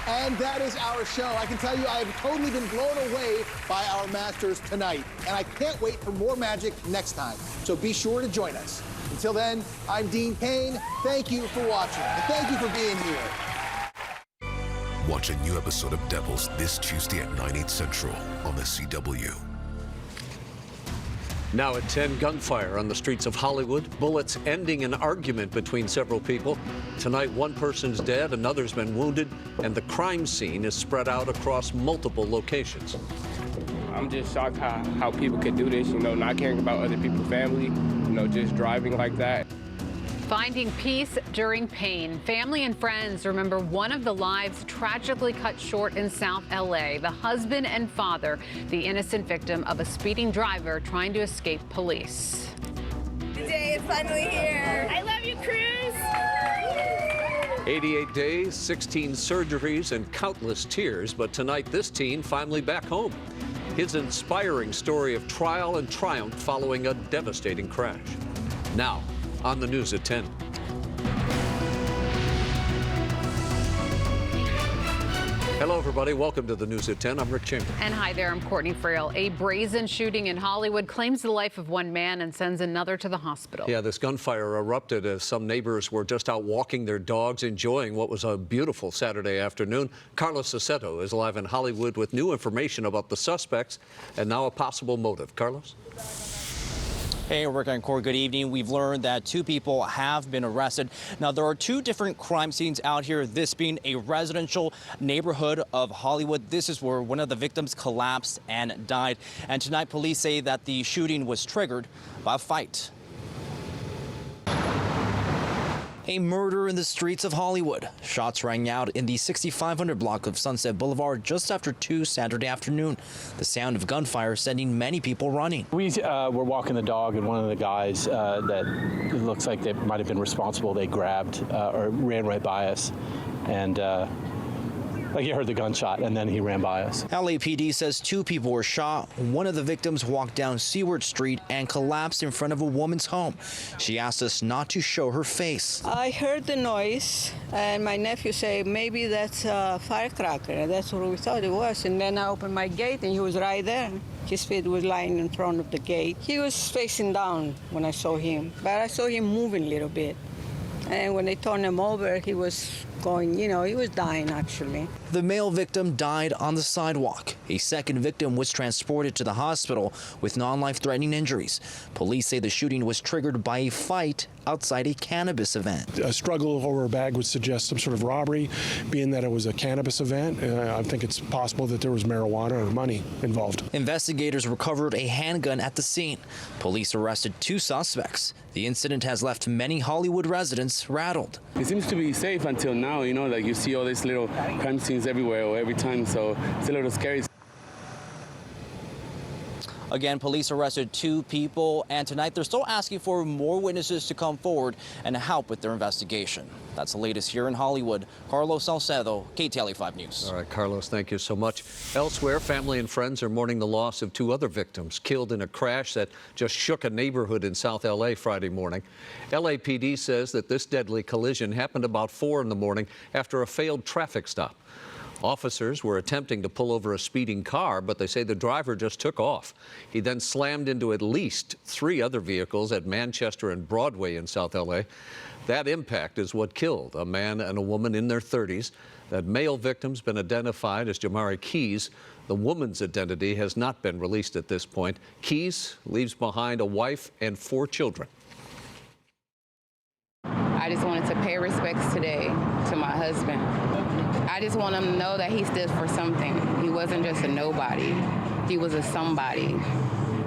And that is our show. I can tell you I have totally been blown away by our masters tonight. And I can't wait for more magic next time. So be sure to join us. Until then, I'm Dean Cain. Thank you for watching. And thank you for being here. Watch a new episode of Devils this Tuesday at 9/8 Central on the CW. Now at 10, gunfire on the streets of Hollywood. Bullets ending an argument between several people. Tonight, one person's dead, another's been wounded, and the crime scene is spread out across multiple locations. I'm just shocked how people could do this, not caring about other people's family, just driving like that. Finding peace during pain. Family and friends remember one of the lives tragically cut short in South LA. The husband and father, the innocent victim of a speeding driver trying to escape police. The day is finally here. I love you, Cruz. 88 days, 16 surgeries, and countless tears. But tonight, this teen finally back home. His inspiring story of trial and triumph following a devastating crash. Now, on the news at 10. Hello, everybody. Welcome to the news at 10. I'm Rick Chamber. And hi there. I'm Courtney Frail. A brazen shooting in Hollywood claims the life of one man and sends another to the hospital. Yeah, this gunfire erupted as some neighbors were just out walking their dogs, enjoying what was a beautiful Saturday afternoon. Carlos Aceto is live in Hollywood with new information about the suspects and now a possible motive. Carlos? Hey, Rick and Corey, good evening. We've learned that 2 people have been arrested. Now, there are 2 different crime scenes out here, this being a residential neighborhood of Hollywood. This is where one of the victims collapsed and died. And tonight, police say that the shooting was triggered by a fight. A murder in the streets of Hollywood. Shots rang out in the 6500 block of Sunset Boulevard just after 2 Saturday afternoon. The sound of gunfire sending many people running. We were walking the dog, and one of the guys that it looks like they might have been responsible, they grabbed or ran right by us. And like he heard the gunshot, and then he ran by us. LAPD says 2 people were shot. One of the victims walked down Seward Street and collapsed in front of a woman's home. She asked us not to show her face. I heard the noise, and my nephew said, maybe that's a firecracker. That's what we thought it was. And then I opened my gate, and he was right there. His feet was lying in front of the gate. He was facing down when I saw him, but I saw him moving a little bit. And when they turned him over, he was going, he was dying, actually. The male victim died on the sidewalk. A second victim was transported to the hospital with non-life-threatening injuries. Police say the shooting was triggered by a fight outside a cannabis event. A struggle over a bag would suggest some sort of robbery, being that it was a cannabis event. I think it's possible that there was marijuana or money involved. Investigators recovered a handgun at the scene. Police arrested 2 suspects. The incident has left many Hollywood residents rattled. It seems to be safe until now, like you see all these little crime scenes everywhere or every time, so it's a little scary. Again, police arrested 2 people, and tonight they're still asking for more witnesses to come forward and help with their investigation. That's the latest here in Hollywood. Carlos Salcedo, KTLA 5 News. All right, Carlos, thank you so much. Elsewhere, family and friends are mourning the loss of 2 other victims killed in a crash that just shook a neighborhood in South LA Friday morning. LAPD says that this deadly collision happened about 4 in the morning after a failed traffic stop. Officers were attempting to pull over a speeding car, but they say the driver just took off. He then slammed into at least 3 other vehicles at Manchester and Broadway in South LA. That impact is what killed a man and a woman in their 30s. That male victim's been identified as Jamari Keys. The woman's identity has not been released at this point. Keys leaves behind a wife and 4 children. I just wanted to pay respects today to my husband. I just want him to know that he stood for something. He wasn't just a nobody. He was a somebody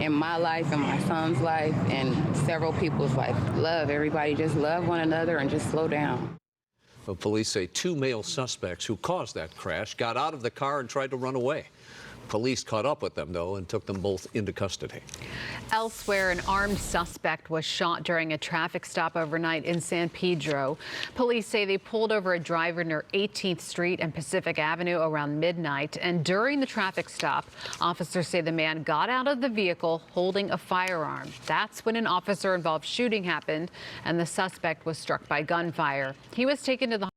in my life, in my son's life, and several people's life. Love, everybody just love one another and just slow down. Well, police say 2 male suspects who caused that crash got out of the car and tried to run away. Police caught up with them, though, and took them both into custody. Elsewhere, an armed suspect was shot during a traffic stop overnight in San Pedro. Police say they pulled over a driver near 18th Street and Pacific Avenue around midnight. And during the traffic stop, officers say the man got out of the vehicle holding a firearm. That's when an officer-involved shooting happened, and the suspect was struck by gunfire. He was taken to the